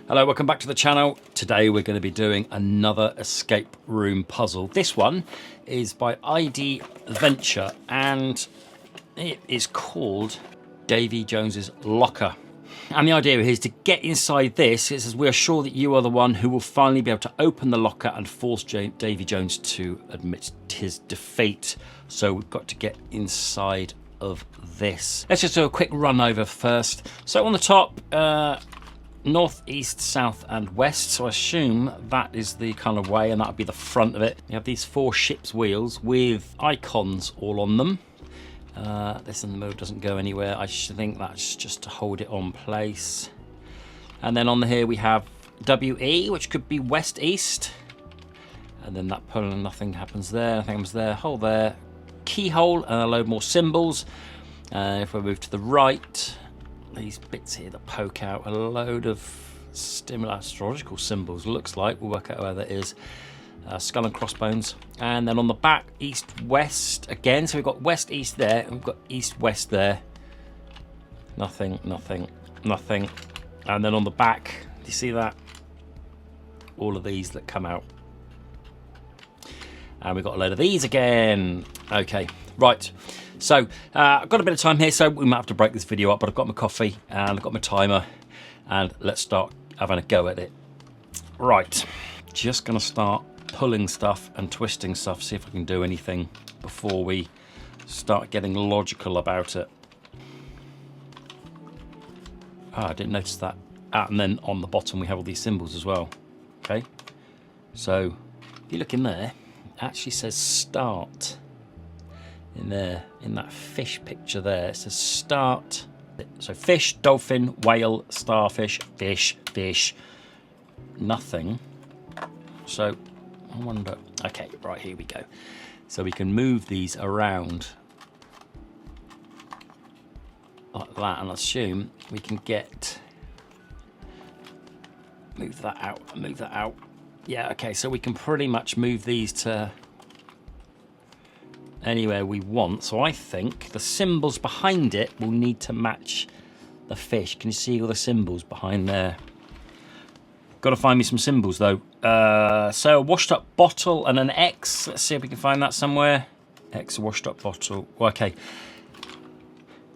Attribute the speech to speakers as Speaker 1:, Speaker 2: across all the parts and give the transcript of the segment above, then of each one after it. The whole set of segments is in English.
Speaker 1: Hello, welcome back to the channel. Today we're going to be doing another escape room puzzle. This one is by IDVenture and it is called Davy Jones's Locker. And the idea is to get inside this. It says, we are sure that you are the one who will finally be able to open the locker and force Davy Jones to admit his defeat. So we've got to get inside of this. Let's just do a quick run over first. So on the top, north, east, south and west, so I assume that is the kind of way, and that would be the front of it. You have these 4 ship's wheels with icons all on them. This in the middle doesn't go anywhere. I think that's just to hold it on place. And then on here we have WE, which could be west, east, and then that pull and nothing happens there, nothing happens there, hole there, keyhole, and a load more symbols. If we move to the right, these bits here that poke out, a load of astrological symbols, looks like. We'll work out where that is. Skull and crossbones. And then on the back, east, west again. So we've got west, east there, and we've got east, west there. Nothing, nothing, nothing. And then on the back, do you see that? All of these that come out. And we've got a load of these again. Okay, right. So I've got a bit of time here, so we might have to break this video up, but I've got my coffee and I've got my timer, and let's start having a go at it. Right, just gonna start pulling stuff and twisting stuff, see if I can do anything before we start getting logical about it. Ah, I didn't notice that. Ah, and then on the bottom we have all these symbols as well. Okay, so if you look in there, it actually says start. In there, in that fish picture there, it says start. So fish, dolphin, whale, starfish, fish, fish, nothing. So I wonder, okay, right, here we go. So we can move these around like that, and assume we can get, move that out, move that out. Yeah, okay, so we can pretty much move these to anywhere we want. So I think the symbols behind it will need to match the fish. Can you see all the symbols behind there? Got to find me some symbols though. So a washed up bottle and an X. Let's see if we can find that somewhere. X, washed up bottle. Okay.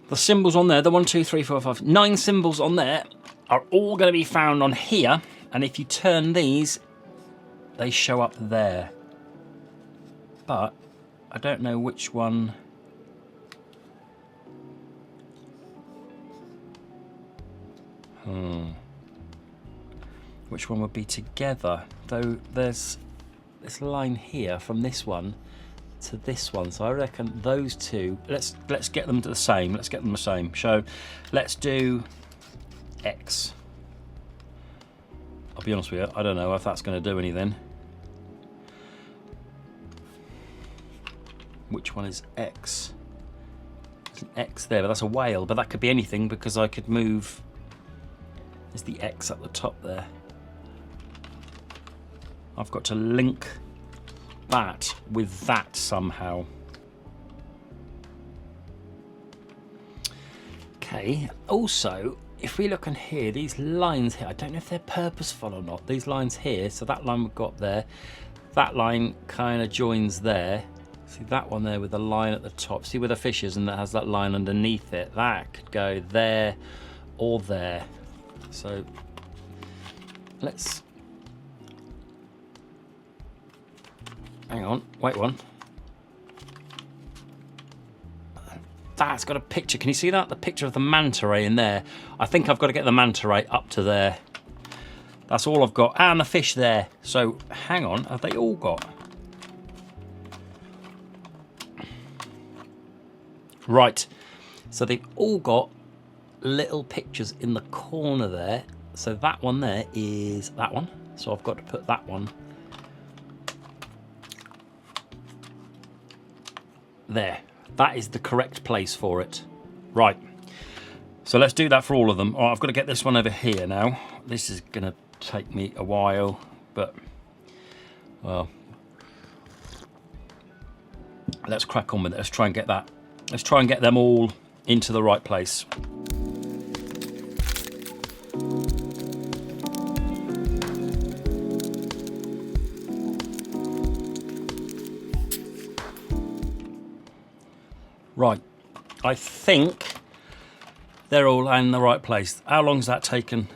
Speaker 1: The symbols on there, the 1, 2, 3, 4, 5, 9 symbols on there are all going to be found on here. And if you turn these, they show up there. But I don't know which one. Which one would be together? Though there's this line here from this one to this one, so I reckon those two. Let's get them to the same. Let's get them the same. So let's do X. I'll be honest with you, I don't know if that's going to do anything. Which one is X? There's an X there, but that's a whale. But that could be anything because I could move. There's the X at the top there. I've got to link that with that somehow. Okay, also, if we look on here, these lines here, I don't know if they're purposeful or not. These lines here, so that line we've got there, that line kind of joins there. See that one there with the line at the top. See where the fish is and that has that line underneath it. That could go there or there. So let's, hang on, wait one. That's got a picture. Can you see that? The picture of the manta ray in there. I think I've got to get the manta ray up to there. That's all I've got. And the fish there. So hang on, have they all got? Right, so they've all got little pictures in the corner there. So that one there is that one. So I've got to put that one there. That is the correct place for it. Right, so let's do that for all of them. I've got to get this one over here now. This is going to take me a while, but, well, let's crack on with it. Let's try and get that. Let's try and get them all into the right place. Right, I think they're all in the right place. How long's that taken?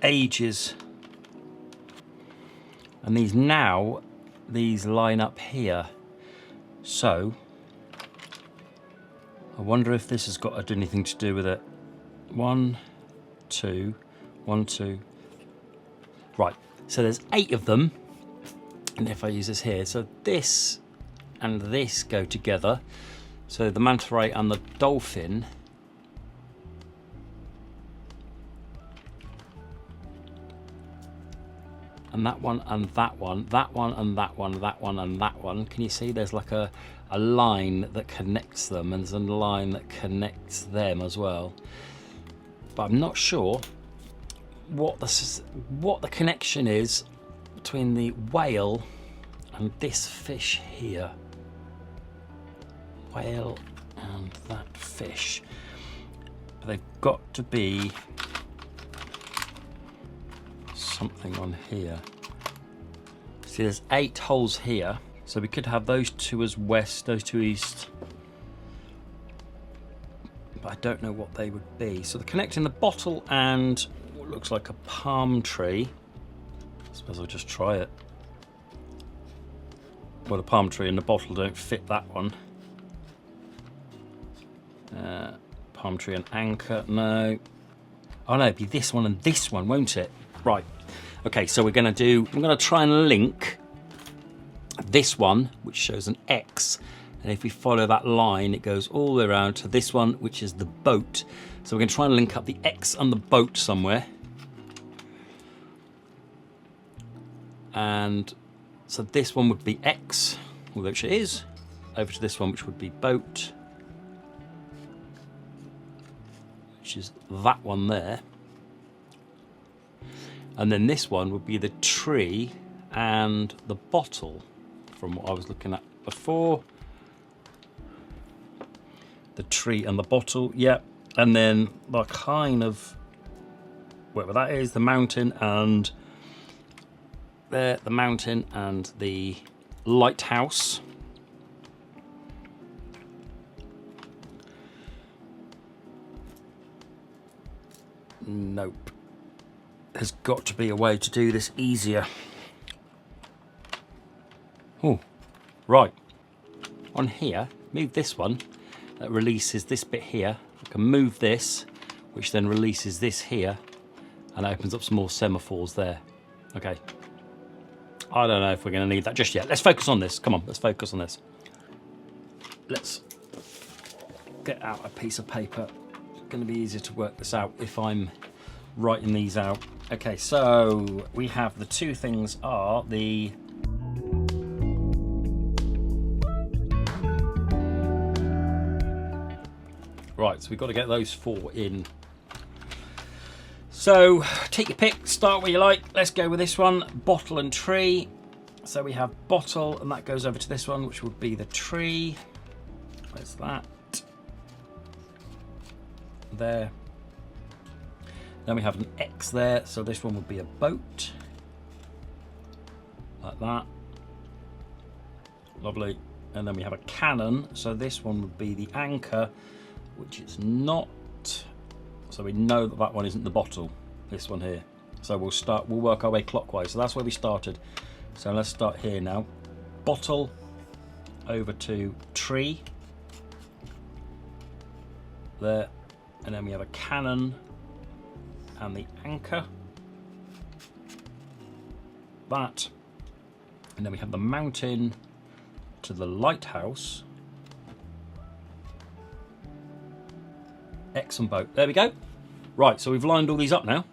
Speaker 1: Ages. And these line up here. So, I wonder if this has got to do anything to do with it. 1, 2, 1, 2. Right, so there's 8 of them. And if I use this here, so this and this go together. So the manta ray and the dolphin. And that one and that one, that one and that one, that one and that one. Can you see there's like a line that connects them, and there's a line that connects them as well. But I'm not sure what the connection is between the whale and this fish here. Whale and that fish. They've got to be something on here. See, there's 8 holes here, so we could have those 2 as west, those 2 east, but I don't know what they would be. So they're connecting the bottle and what looks like a palm tree. I suppose I'll just try it. Well, the palm tree and the bottle don't fit that one. Palm tree and anchor, no. Oh no, it'd be this one and this one, won't it? Right. Okay, so I'm going to try and link this one, which shows an X. And if we follow that line, it goes all the way around to this one, which is the boat. So we're going to try and link up the X and the boat somewhere. And so this one would be X, which it is, over to this one, which would be boat, which is that one there. And then this one would be the tree and the bottle, from what I was looking at before. The tree and the bottle, yep. And then the kind of, whatever that is, the mountain and there, the mountain and the lighthouse. Nope. There's got to be a way to do this easier. Oh, right. On here, move this one. That releases this bit here. I can move this, which then releases this here, and opens up some more semaphores there. Okay. I don't know if we're going to need that just yet. Let's focus on this. Come on, let's focus on this. Let's get out a piece of paper. It's going to be easier to work this out if I'm writing these out. Okay, so we have the 2 things are the right, so we've got to get those 4 in. So take your pick, start where you like. Let's go with this one, bottle and tree. So we have bottle, and that goes over to this one, which would be the tree. Where's that? There. Then we have an X there, so this one would be a boat. Like that. Lovely. And then we have a cannon, so this one would be the anchor, which is not. So we know that that one isn't the bottle, this one here. So we'll work our way clockwise. So that's where we started. So let's start here now. Bottle over to tree. There. And then we have a cannon and the anchor. That. And then we have the mountain to the lighthouse. X and boat. There we go. Right, so we've lined all these up now.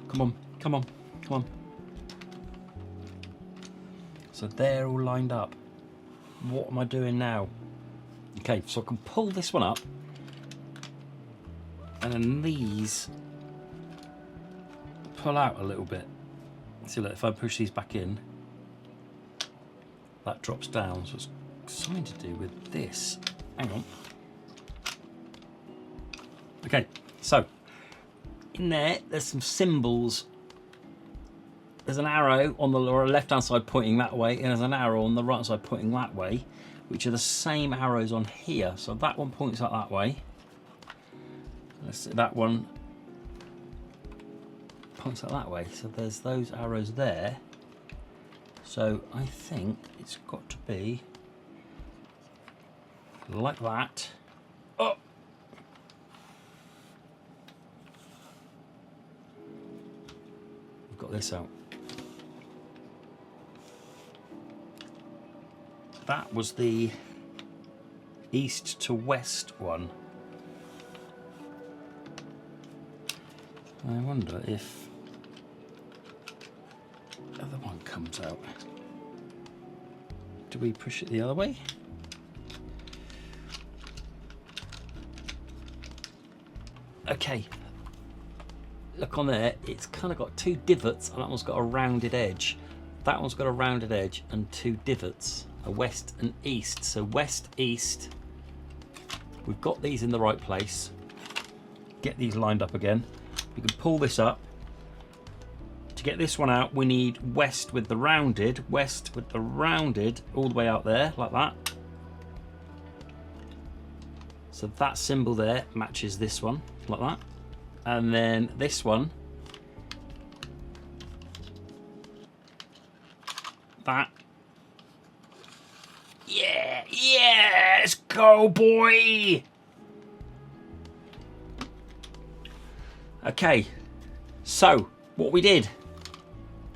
Speaker 1: Come on, come on, come on. So they're all lined up. What am I doing now? Okay, so I can pull this one up. And then these pull out a little bit. See, look, if I push these back in, that drops down. So it's something to do with this. Hang on. Okay, so in there's some symbols there's an arrow on the left hand side pointing that way, and there's an arrow on the right hand side pointing that way, which are the same arrows on here. So that one points out that way. Let's see, that one points out that way. So there's those arrows there. So I think it's got to be like that. Oh! We've got this out. That was the east to west one. I wonder if the other one comes out. Do we push it the other way? Okay. Look on there, it's kind of got two divots, and that one's got a rounded edge. That one's got a rounded edge and two divots. A west and east. So west, east. We've got these in the right place. Get these lined up again. We can pull this up. To get this one out, we need west with the rounded, all the way out there, like that. So that symbol there matches this one, like that. And then this one, that. Yeah, let's go, boy! Okay, so what we did,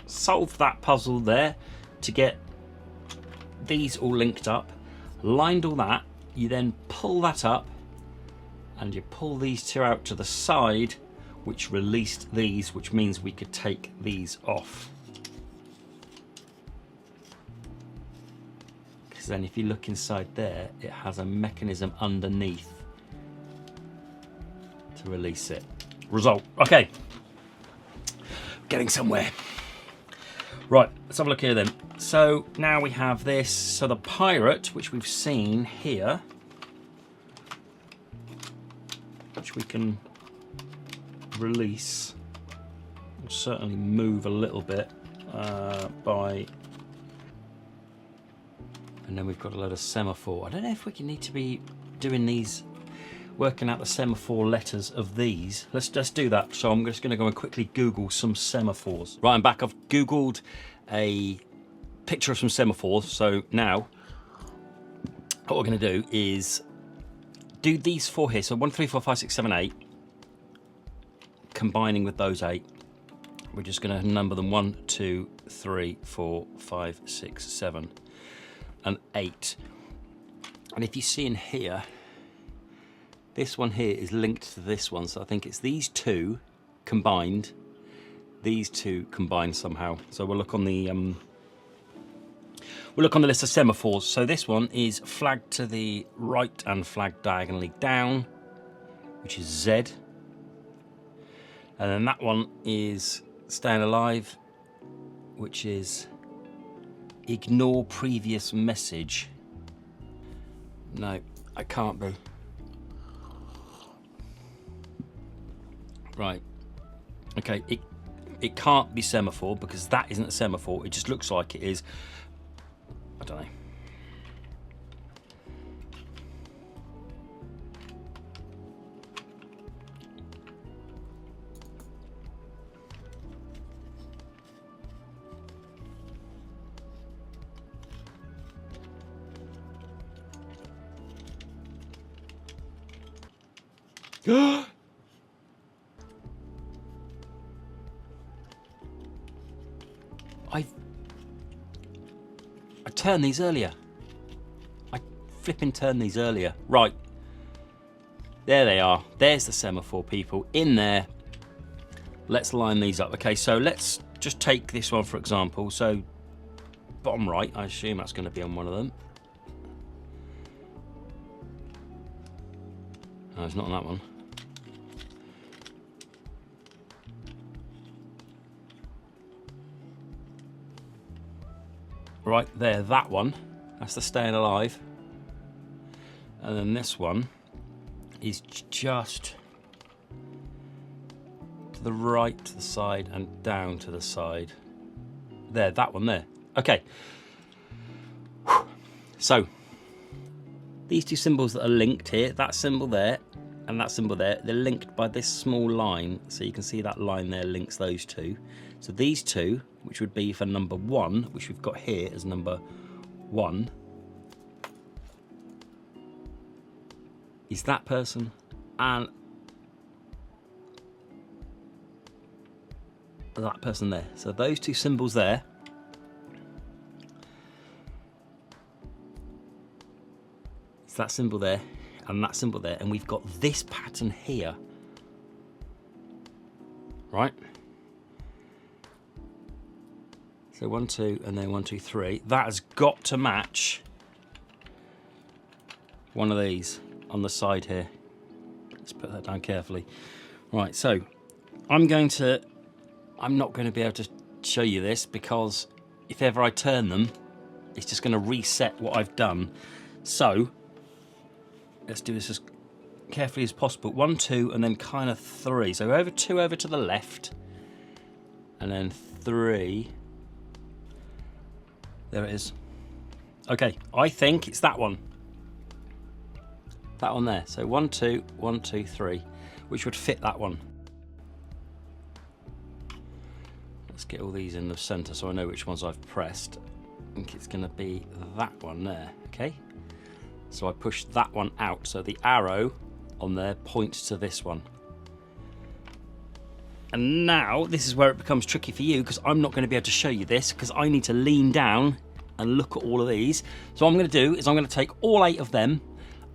Speaker 1: solved that puzzle there to get these all linked up, lined all that, you then pull that up, and you pull these two out to the side, which released these, which means we could take these off. Because then if you look inside there, it has a mechanism underneath to release it. Result. Okay. Getting somewhere. Right, let's have a look here then. So now we have this. So the pirate, which we've seen here, which we can release, will certainly move a little bit by. And then we've got a load of semaphore. I don't know if we can need to be doing these, working out the semaphore letters of these. Let's just do that. So I'm just going to go and quickly Google some semaphores. Right, I'm back. I've Googled a picture of some semaphores. So now what we're going to do is do these four here. So 1, 3, 4, 5, 6, 7, 8. Combining with those 8. We're just going to number them 1, 2, 3, 4, 5, 6, 7. And 8. And if you see in here, this one here is linked to this one, so I think it's these two combined. These two combined somehow. So we'll look on the list of semaphores. So this one is flagged to the right and flagged diagonally down, which is Z. And then that one is staying alive, which is ignore previous message. No, I can't be. Right. Okay, it can't be semaphore because that isn't a semaphore. It just looks like it is. I don't know. I turned these earlier. I flipping turned these earlier. Right. There they are. There's the semaphore, people. In there. Let's line these up. Okay, so let's just take this one for example. So bottom right, I assume that's going to be on one of them. No, it's not on that one. Right there, that one, that's the staying alive. And then this one is just to the right, to the side, and down to the side. There, that one there. Okay. So, these two symbols that are linked here, that symbol there and that symbol there, they're linked by this small line. So you can see that line there links those two. So these two, which would be for number 1, which we've got here as number 1, is that person, and that person there. So those two symbols there, it's that symbol there and that symbol there, and we've got this pattern here, right? So 1, 2, and then 1, 2, 3. That has got to match one of these on the side here. Let's put that down carefully. Right, so I'm not going to be able to show you this, because if ever I turn them, it's just going to reset what I've done. So let's do this as carefully as possible. 1, 2, and then kind of 3. So over 2 over to the left, and then 3. There it is. Okay, I think it's that one. That one there. So 1, 2, 1, 2, 3, which would fit that one. Let's get all these in the center so I know which ones I've pressed. I think it's going to be that one there. Okay. So I push that one out. So the arrow on there points to this one. And now this is where it becomes tricky for you, because I'm not going to be able to show you this, because I need to lean down and look at all of these. So what I'm going to do is I'm going to take all 8 of them.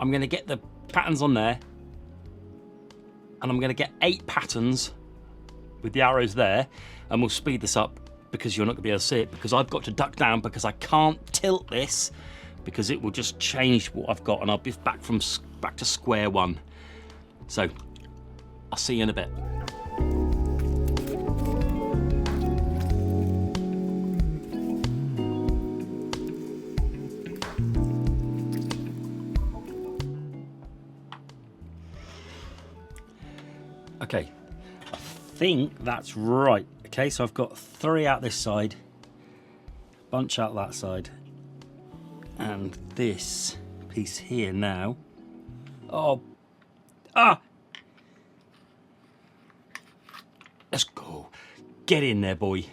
Speaker 1: I'm going to get the patterns on there, and I'm going to get 8 patterns with the arrows there, and we'll speed this up because you're not going to be able to see it, because I've got to duck down because I can't tilt this, because it will just change what I've got and I'll be back to square one. So I'll see you in a bit. Okay, I think that's right. Okay, so I've got 3 out this side, bunch out that side, and this piece here now. Let's go. Get in there, boy.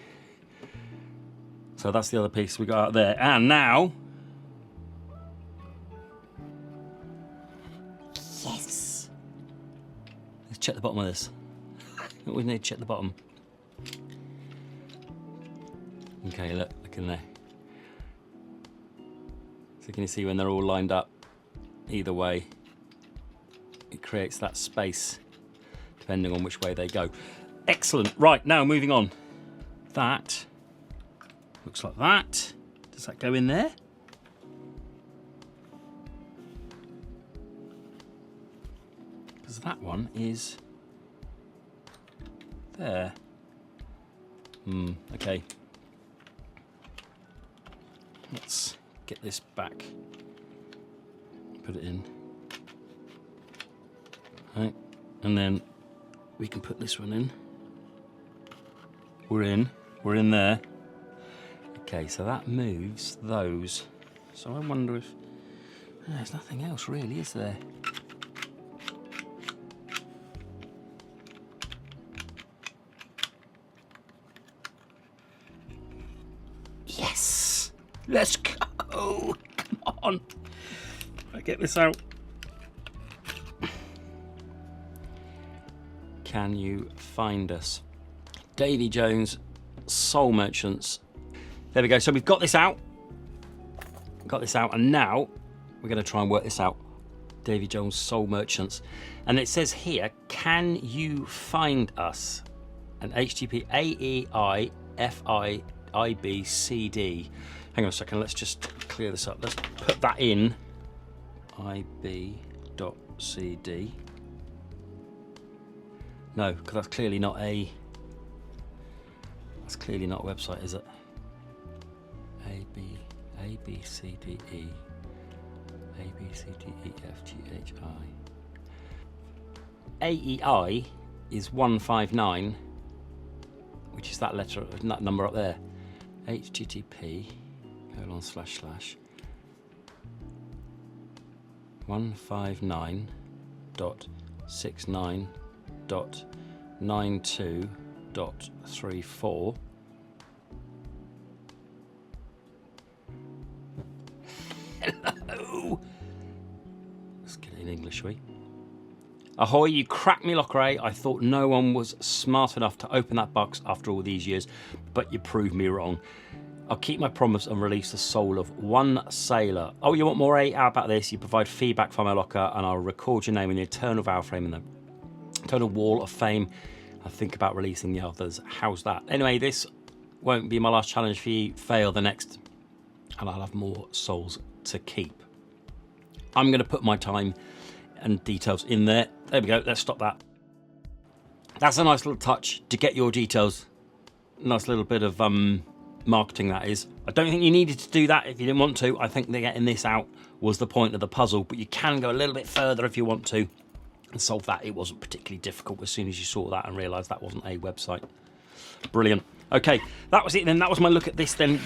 Speaker 1: So that's the other piece we got out there. And now, yes. Let's check the bottom of this. We need to check the bottom. Okay, look in there. So can you see when they're all lined up either way, it creates that space depending on which way they go. Excellent. Right, now moving on. That looks like that. Does that go in there? Because that one is there. Okay. Let's get this back. Put it in. Right. And then we can put this one in. We're in there. Okay, so that moves those. So I wonder if there's nothing else really, is there? Yes! Let's go! Come on! I get this out. Can you find us? Davey Jones, Soul Merchants. There we go. So we've got this out. And now we're going to try and work this out. Davey Jones, Soul Merchants. And it says here, can you find us? And HTTP AEIFIIBCD. Hang on a second, let's just clear this up. Let's put that in. IB.CD. No, because that's clearly not a website, is it? A B C D E F G H I. AEI is 159, which is that letter, that number up there. http://159.69.92.34. Hello. Let's get it in English, shall we? Ahoy, you cracked me, Lockeray. I thought no one was smart enough to open that box after all these years, but you proved me wrong. I'll keep my promise and release the soul of one sailor. Oh, you want more? How about this? You provide feedback from my locker, and I'll record your name in the eternal vowel frame in the eternal wall of fame. I think about releasing the others. How's that? Anyway, this won't be my last challenge for you. Fail the next, and I'll have more souls to keep. I'm going to put my time and details in there. There we go. Let's stop that. That's a nice little touch to get your details. Nice little bit of marketing, that is. I don't think you needed to do that if you didn't want to. I think that getting this out was the point of the puzzle, but you can go a little bit further if you want to and solve that. It wasn't particularly difficult as soon as you saw that and realised that wasn't a website. Brilliant. Okay, that was it then. That was my look at this then.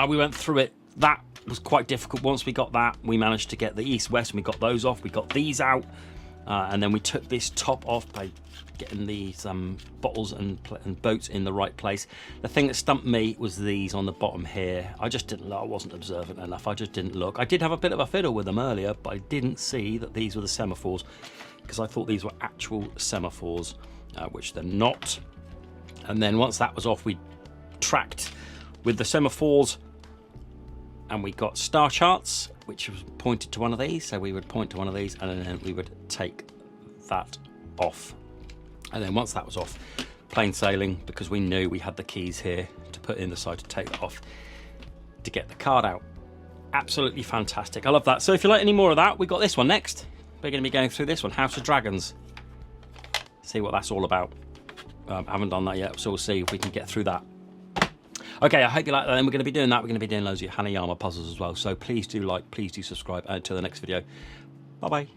Speaker 1: We went through it. That was quite difficult. Once we got that, we managed to get the east-west and we got those off. We got these out, and then we took this top off by getting these bottles and boats in the right place. The thing that stumped me was these on the bottom here. I just didn't look. I wasn't observant enough. I just didn't look. I did have a bit of a fiddle with them earlier, but I didn't see that these were the semaphores because I thought these were actual semaphores, which they're not. And then once that was off, we tracked with the semaphores, and we got star charts, which was pointed to one of these. So we would point to one of these, and then we would take that off. And then once that was off, plain sailing, because we knew we had the keys here to put in the side to take it off to get the card out. Absolutely fantastic. I love that. So if you like any more of that, we've got this one next. We're going to be going through this one, House of Dragons. See what that's all about. I haven't done that yet, so we'll see if we can get through that. Okay, I hope you like that. And we're going to be doing that. We're going to be doing loads of Hanayama puzzles as well. So please do like, please do subscribe. And until the next video, bye-bye.